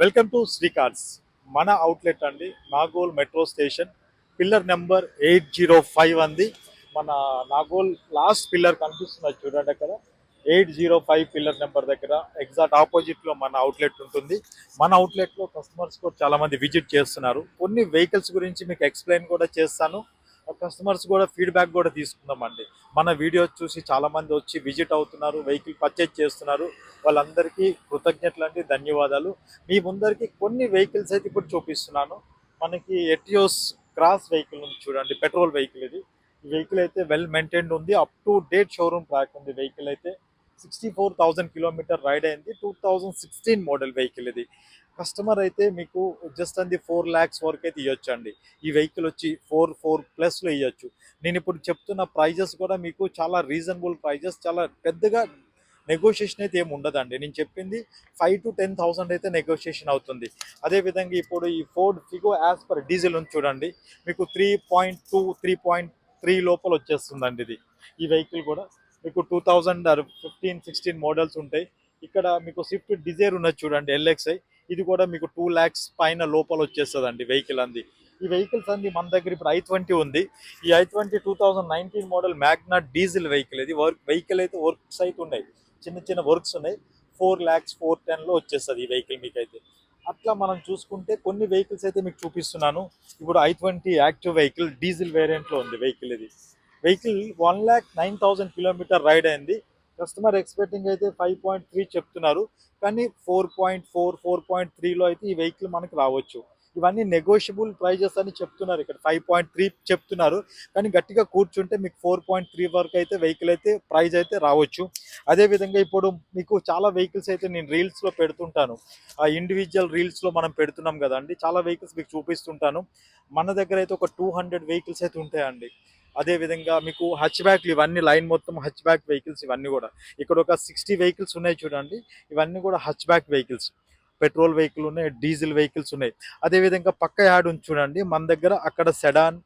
Welcome to శ్రీకార్స్. మన outlet అండి, Nagole metro station, pillar number 805 అంది. మన నాగోల్ లాస్ట్ పిల్లర్ కనిపిస్తుంది చూడండి అక్కడ. 805 పిల్లర్ నెంబర్ దగ్గర ఎగ్జాక్ట్ ఆపోజిట్లో మన అవుట్లెట్ ఉంటుంది. మన అవుట్లెట్లో కస్టమర్స్ కూడా చాలా మంది విజిట్ చేస్తున్నారు. కొన్ని వెహికల్స్ గురించి మీకు ఎక్స్ప్లెయిన్ కూడా చేస్తాను. కస్టమర్స్ కూడా ఫీడ్బ్యాక్ కూడా తీసుకుందామండి. మన వీడియో చూసి చాలా మంది వచ్చి విజిట్ అవుతున్నారు, వెహికల్ పర్చేజ్ చేస్తున్నారు. వాళ్ళందరికీ కృతజ్ఞతలు అండి, ధన్యవాదాలు. మీ ముందరికి కొన్ని వెహికల్స్ అయితే ఇప్పుడు చూపిస్తున్నాను. మనకి ఎటియోస్ క్రాస్ వెహికల్ ఉంది చూడండి, పెట్రోల్ వెహికల్ ఇది. ఈ వెహికల్ అయితే వెల్ మెయింటైన్డ్ ఉంది, up to date showroom track ఉంది. వెహికల్ అయితే 64,000 కిలోమీటర్ రైడ్ అయింది. 2016 మోడల్ వెహికల్ ఇది. కస్టమర్ అయితే మీకు జస్ట్ అంది 4 lakhs వరకు అయితే ఇవ్వచ్చు అండి. ఈ వెహికల్ వచ్చి 4+ ఇవ్వచ్చు. నేను ఇప్పుడు చెప్తున్న ప్రైజెస్ కూడా మీకు చాలా రీజనబుల్ ప్రైజెస్, చాలా పెద్దగా నెగోషియేషన్ అయితే ఏమి ఉండదండి. నేను చెప్పింది 5 to 10,000 అయితే నెగోషియేషన్ అవుతుంది. అదేవిధంగా ఇప్పుడు ఈ Ford Figo as per diesel ఉంది చూడండి, మీకు 3.2 3.3 లోపల వచ్చేస్తుందండి ఇది. ఈ వెహికల్ కూడా మీకు 2015-16 మోడల్స్ ఉంటాయి. ఇక్కడ మీకు స్విఫ్ట్ డిజైర్ ఉన్నది చూడండి, ఎల్ఎక్స్ఐ. ఇది కూడా మీకు 2 lakhs పైన లోపల వచ్చేస్తుందండి వెహికల్ అంది. ఈ వెహికల్స్ అంది మన దగ్గర ఇప్పుడు i20 ఉంది. ఈ i20 2019 model Magna diesel vehicle ఇది. వెహికల్ అయితే వర్క్స్ అయితే ఉన్నాయి, చిన్న చిన్న వర్క్స్ ఉన్నాయి. 4 lakhs 410లో వచ్చేస్తుంది ఈ వెహికల్ మీకైతే. అట్లా మనం చూసుకుంటే కొన్ని వెహికల్స్ అయితే మీకు చూపిస్తున్నాను. ఇప్పుడు i20 యాక్టివ్ వెహికల్ డీజిల్ వేరియంట్లో ఉంది వెహికల్ ఇది. వెహికల్ 1,09,000 కిలోమీటర్ రైడ్ అయింది. కస్టమర్ ఎక్స్పెక్టింగ్ అయితే 5.3 చెప్తున్నారు, కానీ 4.4 4.3లో అయితే ఈ వెహికల్ మనకు రావచ్చు. ఇవన్నీ నెగోషియబుల్ ప్రైజెస్ అని చెప్తున్నారు. ఇక్కడ 5.3 చెప్తున్నారు, కానీ గట్టిగా కూర్చుంటే మీకు 4.3 వరకు అయితే వెహికల్ అయితే ప్రైజ్ అయితే రావచ్చు. అదేవిధంగా ఇప్పుడు మీకు చాలా వెహికల్స్ అయితే నేను రీల్స్లో పెడుతుంటాను. ఆ ఇండివిజువల్ రీల్స్లో మనం పెడుతున్నాం కదండి, చాలా వెహికల్స్ మీకు చూపిస్తుంటాను. మన దగ్గర అయితే ఒక 200 వెహికల్స్ అయితే ఉంటాయండి. అదేవిధంగా మీకు హచ్ బ్యాక్లు, ఇవన్నీ లైన్ మొత్తం హచ్ బ్యాక్ వెహికల్స్. ఇవన్నీ కూడా ఇక్కడ ఒక 60 వెహికల్స్ ఉన్నాయి చూడండి. ఇవన్నీ కూడా హచ్ బ్యాక్ వెహికల్స్. పెట్రోల్ వెహికల్ ఉన్నాయి, డీజిల్ వెహికల్స్ ఉన్నాయి. అదేవిధంగా పక్క యాడ్ ఉంది చూడండి మన దగ్గర. అక్కడ sedan,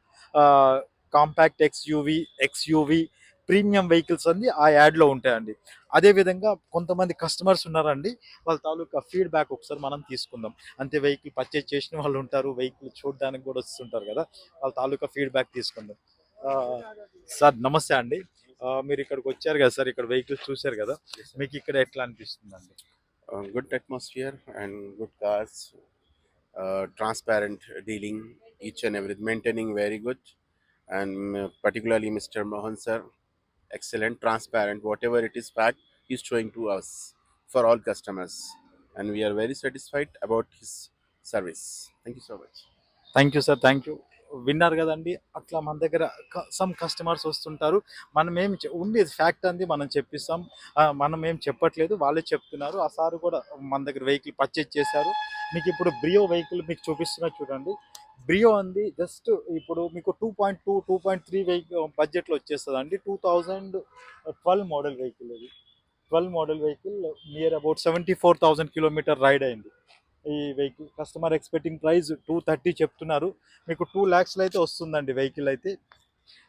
compact XUV premium vehicles అన్ని ఆ యాడ్లో ఉంటాయండి. అదేవిధంగా కొంతమంది కస్టమర్స్ ఉన్నారండి, వాళ్ళ తాలూకా ఫీడ్బ్యాక్ ఒకసారి మనం తీసుకుందాం. అంతే వెహికల్ పర్చేజ్ చేసిన వాళ్ళు ఉంటారు, వెహికల్ చూడడానికి కూడా వస్తుంటారు కదా, వాళ్ళ తాలూకా ఫీడ్బ్యాక్ తీసుకుందాం. సార్ నమస్తే అండి. మీరు ఇక్కడికి వచ్చారు కదా సార్, ఇక్కడ వెహికల్స్ చూశారు కదా, మీకు ఇక్కడ ఎట్లా అనిపిస్తుందండి? Good atmosphere and good cars, transparent dealing, each and every maintaining very good, and particularly Mr. Mohan sir, excellent, transparent. Whatever it is packed, he's showing to us for all customers, and we are very satisfied about his service. Thank you so much. Thank you sir, thank you. విన్నారు కదండి, అట్లా మన దగ్గర some customers వస్తుంటారు. మనం ఏం ఉండేది fact అంది మనం చెప్పిస్తాం. మనం ఏం చెప్పట్లేదు, వాళ్ళే చెప్తున్నారు. ఆ సార్ కూడా మన దగ్గర వెహికల్ పర్చేజ్ చేశారు. మీకు ఇప్పుడు బ్రియో వెహికల్ మీకు చూపిస్తున్నా చూడండి. బ్రియో అంది జస్ట్ ఇప్పుడు మీకు 2.2 2.3 వెహికల్ బడ్జెట్లో వచ్చేస్తుంది అండి. 2012 మోడల్ వెహికల్ ఇది. 12 model vehicle near about 74,000 kilometre ride అయింది ఈ వెహికల్. కస్టమర్ ఎక్స్పెక్టింగ్ ప్రైస్ 230 చెప్తున్నారు. మీకు 2 lakhsలో అయితే వస్తుందండి వెహికల్ అయితే.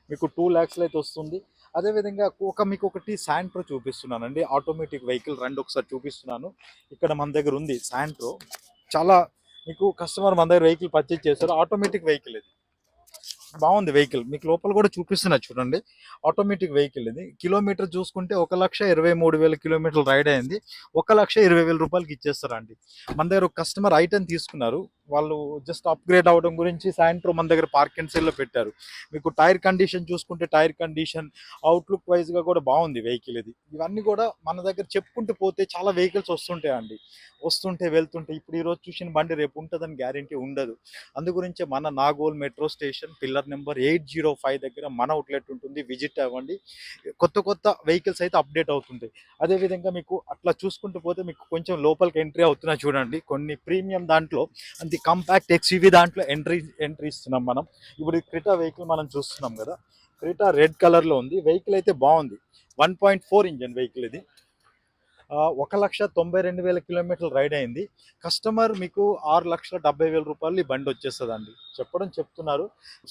మీకు 2 lakhsలో అయితే వస్తుంది. అదేవిధంగా మీకు ఒకటి శాంట్రో చూపిస్తున్నానండి, ఆటోమేటిక్ వెహికల్. రండి ఒకసారి చూపిస్తున్నాను. ఇక్కడ మన దగ్గర ఉంది శాంట్రో. చాలా మీకు కస్టమర్ మన దగ్గర వెహికల్ పర్చేజ్ చేస్తారు. ఆటోమేటిక్ వెహికల్ ఇది, బాగుంది వెహికల్. మీకు లోపల కూడా చూపిస్తున్నా చూడండి. ఆటోమేటిక్ వెహికల్ ఇది. కిలోమీటర్ చూసుకుంటే 1,23,000 కిలోమీటర్లు రైడ్ అయింది. 1,20,000 రూపాయలకి ఇచ్చేస్తారండి. మన దగ్గర ఒక కస్టమర్ ఐటెన్ తీసుకున్నారు, వాళ్ళు జస్ట్ అప్గ్రేడ్ అవ్వడం గురించి సాయంత్రం మన దగ్గర పార్క్ అండ్ సేల్లో పెట్టారు. మీకు టైర్ కండిషన్ చూసుకుంటే టైర్ కండిషన్, అవుట్లుక్ వైజ్గా కూడా బాగుంది వెహికల్ ఇది. ఇవన్నీ కూడా మన దగ్గర చెప్పుకుంటూ పోతే చాలా వెహికల్స్ వస్తుంటాయండి, వస్తుంటే వెళ్తుంటే. ఇప్పుడు ఈరోజు చూసిన బండి రేపు ఉంటుందని గ్యారంటీ ఉండదు. అందు గురించే మన Nagole metro station pillar number 805 దగ్గర మన అవుట్లెట్ ఉంటుంది. విజిట్ అవ్వండి. కొత్త కొత్త వెహికల్స్ అయితే అప్డేట్ అవుతుంటాయి. అదేవిధంగా మీకు అట్లా చూసుకుంటూ పోతే మీకు కొంచెం లోపలికి ఎంట్రీ అవుతున్నా చూడండి. కొన్ని ప్రీమియం దాంట్లో అంతే కాంపాక్ట్ ఎక్స్యూవీ దాంట్లో ఎంట్రీ ఇస్తున్నాం మనం. ఇప్పుడు క్రిటా వెహికల్ మనం చూస్తున్నాం కదా, క్రిటా రెడ్ కలర్లో ఉంది. వెహికల్ అయితే బాగుంది. 1.4 ఇంజన్ వెహికల్ ఇది. 1,92,000 కిలోమీటర్లు రైడ్ అయింది. కస్టమర్ మీకు 6,70,000 రూపాయలు ఈ బండి వచ్చేస్తుందండి. చెప్తున్నారు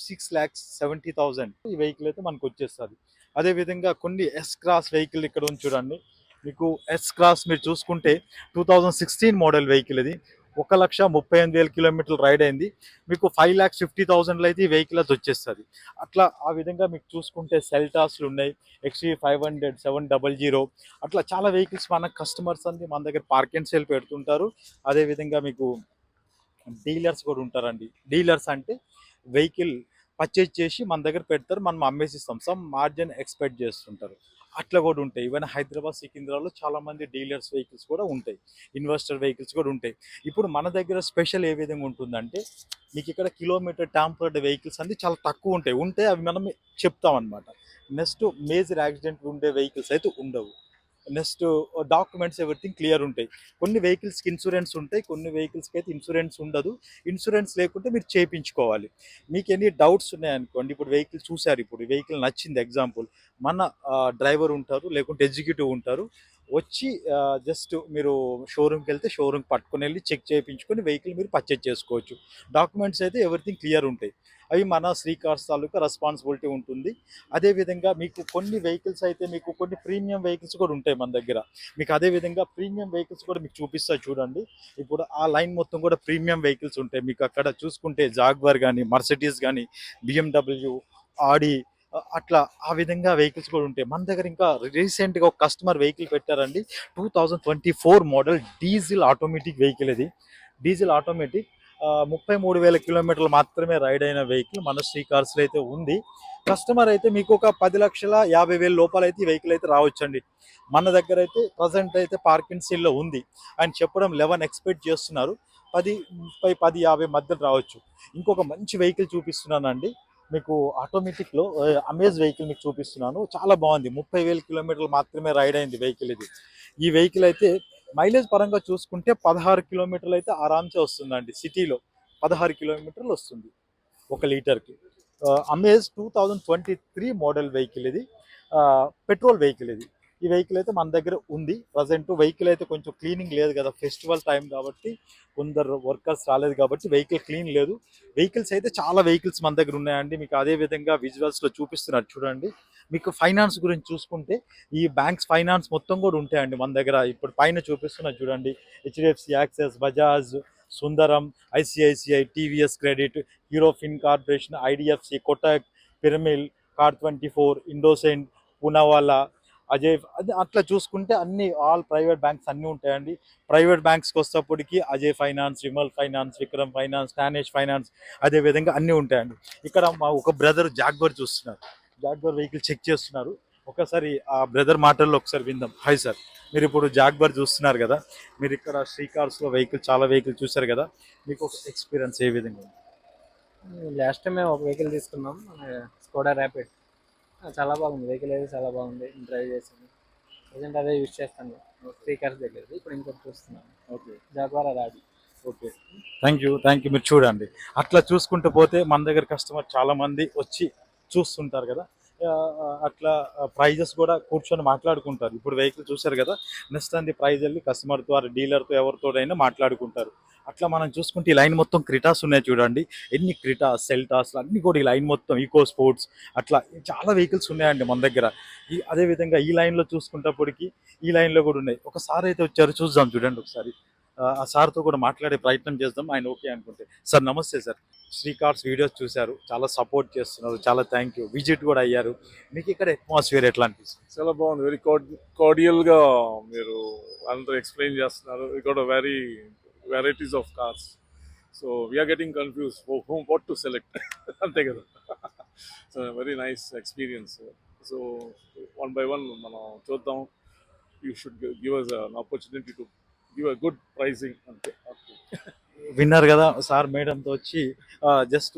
6,70,000 ఈ వెహికల్ అయితే మనకు వచ్చేస్తుంది. అదేవిధంగా కొన్ని ఎస్ క్రాస్ వెహికల్ ఇక్కడ ఉంది చూడండి. మీకు ఎస్ క్రాస్ మీరు చూసుకుంటే 2016 మోడల్ వెహికల్ ఇది. 1,38,000 కిలోమీటర్లు రైడ్ అయింది. మీకు 5,50,000లో అయితే ఈ వెహికల్ అది వచ్చేస్తుంది. అట్లా ఆ విధంగా మీకు చూసుకుంటే సెల్టాస్లు ఉన్నాయి, XV500, 700, అట్లా చాలా వెహికల్స్ మన కస్టమర్స్ అంది మన దగ్గర పార్క్ అండ్ సేల్ పెడుతుంటారు. అదేవిధంగా మీకు డీలర్స్ కూడా ఉంటారండి. డీలర్స్ అంటే వెహికల్ పర్చేజ్ చేసి మన దగ్గర పెడతారు, మనం అమ్మేసి ఇస్తాం, సమ్ మార్జిన్ ఎక్స్పెక్ట్ చేస్తుంటారు. అట్లా కూడా ఉంటాయి. ఈవెన్ హైదరాబాద్, సికింద్రాబాద్లో చాలా మంది డీలర్స్ వెహికల్స్ కూడా ఉంటాయి, ఇన్వెస్టర్ వెహికల్స్ కూడా ఉంటాయి. ఇప్పుడు మన దగ్గర స్పెషల్ ఏ విధంగా ఉంటుందంటే మీకు ఇక్కడ కిలోమీటర్ ట్యాంపర్డ్ వెహికల్స్ అనేది చాలా తక్కువ ఉంటాయి అవి మనం చెప్తాం అనమాట. నెక్స్ట్ మేజర్ యాక్సిడెంట్ ఉండే వెహికల్స్ అయితే ఉండవు. నెక్స్ట్ డాక్యుమెంట్స్ ఎవ్రీథింగ్ క్లియర్ ఉంటాయి. కొన్ని వెహికల్స్కి ఇన్సూరెన్స్ ఉంటాయి, కొన్ని వెహికల్స్కి అయితే ఇన్సూరెన్స్ ఉండదు. ఇన్సూరెన్స్ లేకుంటే మీరు చేయించుకోవాలి. మీకు ఎన్ని డౌట్స్ ఉన్నాయనుకోండి, ఇప్పుడు వెహికల్ చూశారు, ఇప్పుడు వెహికల్ నచ్చింది ఎగ్జాంపుల్, మన డ్రైవర్ ఉంటారు లేకుంటే ఎగ్జిక్యూటివ్ ఉంటారు, వచ్చి జస్ట్ మీరు షోరూమ్కి వెళ్తే షోరూమ్ పట్టుకుని వెళ్ళి చెక్ చేయించుకొని వెహికల్ మీరు పర్చేజ్ చేసుకోవచ్చు. డాక్యుమెంట్స్ అయితే ఎవ్రీథింగ్ క్లియర్ ఉంటాయి. అవి మన శ్రీ కార్స్ తాలూకా రెస్పాన్సిబిలిటీ ఉంటుంది. అదేవిధంగా మీకు కొన్ని వెహికల్స్ అయితే మీకు కొన్ని ప్రీమియం వెహికల్స్ కూడా ఉంటాయి మన దగ్గర. మీకు అదేవిధంగా ప్రీమియం వెహికల్స్ కూడా మీకు చూపిస్తా చూడండి. ఇప్పుడు ఆ లైన్ మొత్తం కూడా ప్రీమియం వెహికల్స్ ఉంటాయి. మీకు అక్కడ చూసుకుంటే జాగ్వార్ కానీ, మర్సిడీస్ కానీ, BMW, ఆడి, అట్లా ఆ విధంగా వెహికల్స్ కూడా ఉంటాయి మన దగ్గర. ఇంకా రీసెంట్గా ఒక కస్టమర్ వెహికల్ పెట్టారండి, 2024 మోడల్ డీజిల్ ఆటోమేటిక్ వెహికల్. ఇది డీజిల్ ఆటోమేటిక్, 33,000 కిలోమీటర్లు మాత్రమే రైడ్ అయిన వెహికల్ మన శ్రీ కార్స్లో అయితే ఉంది. కస్టమర్ అయితే మీకు ఒక 10,50,000 లోపల అయితే ఈ వెహికల్ అయితే రావచ్చండి. మన దగ్గర అయితే ప్రజెంట్ అయితే పార్కింగ్ సీల్లో ఉంది. ఆయన చెప్పడం 11 ఎక్స్పెక్ట్ చేస్తున్నారు, 10, 30, 10, 50 మధ్యలో రావచ్చు. ఇంకొక మంచి వెహికల్ చూపిస్తున్నానండి మీకు ఆటోమేటిక్లో, అమేజ్ వెహికల్ మీకు చూపిస్తున్నాను. చాలా బాగుంది, 30,000 కిలోమీటర్లు మాత్రమే రైడ్ అయింది వెహికల్ ఇది. ఈ వెహికల్ అయితే మైలేజ్ పరంగా చూసుకుంటే 16 కిలోమీటర్లు అయితే ఆరామ్సే వస్తుందండి. సిటీలో 16 కిలోమీటర్లు వస్తుంది 1 లీటర్కి. అమేజ్ 2023 మోడల్ వెహికల్ ఇది, పెట్రోల్ వెహికల్ ఇది. ఈ వెహికల్ అయితే మన దగ్గర ఉంది ప్రజెంట్. వెహికల్ అయితే కొంచెం క్లీనింగ్ లేదు కదా, ఫెస్టివల్ టైం కాబట్టి కొందరు వర్కర్స్ రాలేదు కాబట్టి వెహికల్ క్లీన్ లేదు. వెహికల్స్ అయితే చాలా వెహికల్స్ మన దగ్గర ఉన్నాయండి. మీకు అదే విధంగా విజువల్స్లో చూపిస్తున్నారు చూడండి. మీకు ఫైనాన్స్ గురించి చూసుకుంటే ఈ బ్యాంక్స్ ఫైనాన్స్ మొత్తం కూడా ఉంటాయండి మన దగ్గర. ఇప్పుడు పైన చూపిస్తున్నారు చూడండి, HDFC, Axis, Bajaj, Sundaram, ICICI, TVS credit, Hero fin corporation, IDFC, Kotak, Piramal, Car24, ఇండోసెంట్, పూనావాలా, అజయ్, అది అట్లా చూసుకుంటే అన్ని ఆల్ ప్రైవేట్ బ్యాంక్స్ అన్నీ ఉంటాయండి. ప్రైవేట్ బ్యాంక్స్కి వస్తేప్పటికి Ajay finance, Vimal finance, Vikram finance, Tanesh finance, అదే విధంగా అన్నీ ఉంటాయండి. ఇక్కడ మా ఒక బ్రదర్ జాగ్వర్ చూస్తున్నారు, జాగ్వర్ వెహికల్ చెక్ చేస్తున్నారు. ఒకసారి ఆ బ్రదర్ మాటల్లో ఒకసారి విందాం. హాయ్ సార్, మీరు ఇప్పుడు జాగ్వర్ చూస్తున్నారు కదా, మీరు ఇక్కడ శ్రీ కార్స్లో వెహికల్ చాలా వెహికల్ చూశారు కదా, మీకు ఒక ఎక్స్పీరియన్స్ ఏ విధంగా ఉంది? లాస్ట్ టైం మేము ఒక వెహికల్ తీసుకున్నాం, స్కోడా ర్యాపిడ్. చాలా బాగుంది వెహికల్, అయితే చాలా బాగుంది, డ్రైవ్ చేసాను. ప్రజెంట్ అదే యూజ్ చేస్తాను, 3 కార్స్ దగ్గర. ఇప్పుడు ఇంకోటి చూస్తున్నాను, ఓకే, జాగ్వార్ రాడి. Okay, thank you. మీరు చూడండి, అట్లా చూసుకుంటూ పోతే మన దగ్గర కస్టమర్ చాలా మంది వచ్చి చూస్తుంటారు కదా. అట్లా ప్రైజెస్ కూడా కూర్చొని మాట్లాడుకుంటారు. ఇప్పుడు వెహికల్ చూశారు కదా, నెక్స్ట్ అంది ప్రైజ్ వెళ్ళి కస్టమర్ ద్వారా, డీలర్తో, ఎవరితోడైనా మాట్లాడుకుంటారు. అట్లా మనం చూసుకుంటే ఈ లైన్ మొత్తం క్రిటాస్ ఉన్నాయి చూడండి, ఎన్ని క్రిటాస్, సెల్టాస్ అన్నీ కూడా ఈ లైన్ మొత్తం, ఈకో స్పోర్ట్స్, అట్లా చాలా వెహికల్స్ ఉన్నాయండి మన దగ్గర. అదేవిధంగా ఈ లైన్లో చూసుకున్నప్పటికీ ఈ లైన్లో కూడా ఉన్నాయి. ఒకసారి అయితే వచ్చారు, చూద్దాం చూడండి ఒకసారి. ఆ సార్తో కూడా మాట్లాడే ప్రయత్నం చేద్దాం, ఆయన ఓకే అనుకుంటే. సార్ నమస్తే సార్, శ్రీ కార్స్ వీడియోస్ చూశారు, చాలా సపోర్ట్ చేస్తున్నారు, చాలా థ్యాంక్ యూ. విజిట్ కూడా అయ్యారు, మీకు ఇక్కడ అట్మాస్ఫియర్ ఎట్లా అనిపిస్తుంది? చాలా బాగుంది, వెరీ కార్డియల్గా మీరు అందరూ ఎక్స్ప్లెయిన్ చేస్తున్నారు. We got very varieties of cars, so we are getting confuse what to select అంతే కదా. So very nice experience. So one by one మనం చూద్దాం. You should give us an opportunity to give a good pricing అంతే. విన్నారు కదా sir, మేడంతో వచ్చి just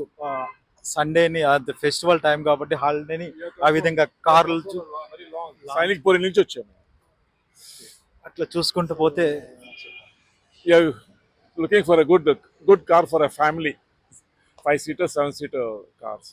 సండేని, festival time కాబట్టి హాలిడేని ఆ విధంగా కార్లు సైనిక్ పూరి నుంచి వచ్చాము. అట్లా చూసుకుంటూ పోతే looking for a good car for a family, 5-seater, 7-seater cars.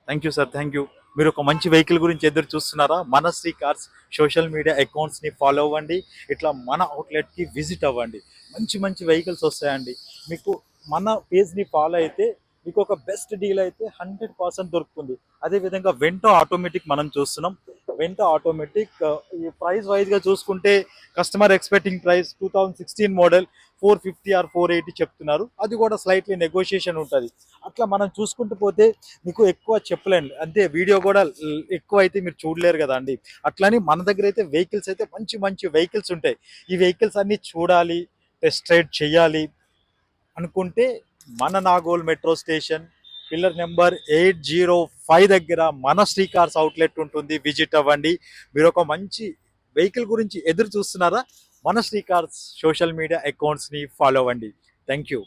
Thank you sir, thank you. మీరు ఒక మంచి వెహికల్ గురించి ఎదురు చూస్తున్నారా? మన శ్రీ కార్స్ సోషల్ మీడియా అకౌంట్స్ని ఫాలో అవ్వండి, ఇట్లా మన అవుట్లెట్కి విజిట్ అవ్వండి, మంచి మంచి వెహికల్స్ వస్తాయండి. మీకు మన పేజ్ని ఫాలో అయితే మీకు ఒక బెస్ట్ డీల్ అయితే 100% దొరుకుతుంది. అదేవిధంగా వెంటో ఆటోమేటిక్ మనం చూస్తున్నాం, వెంట ఆటోమేటిక్. ఈ ప్రైస్ వైజ్గా చూసుకుంటే customer expecting price 2016 model 450 or 480 చెప్తున్నారు. అది కూడా స్లైట్లీ నెగోషియేషన్ ఉంటుంది. అట్లా మనం చూసుకుంటూ పోతే మీకు ఎక్కువ చెప్పలేండి, అంతే వీడియో కూడా ఎక్కువ అయితే మీరు చూడలేరు కదా అండి. అట్లని మన దగ్గర అయితే వెహికల్స్ అయితే మంచి మంచి వెహికల్స్ ఉంటాయి. ఈ వెహికల్స్ అన్నీ చూడాలి, టెస్ట్ రైడ్ చేయాలి అనుకుంటే మన Nagole metro station pillar number 805 దగ్గర మన శ్రీ కార్స్ అవుట్లెట్ ఉంటుంది. విజిట్ అవ్వండి. మీరు ఒక మంచి వెహికల్ గురించి ఎదురు చూస్తున్నారా? మన శ్రీ కార్స్ సోషల్ మీడియా అకౌంట్స్ని ఫాలో అవ్వండి. Thank you.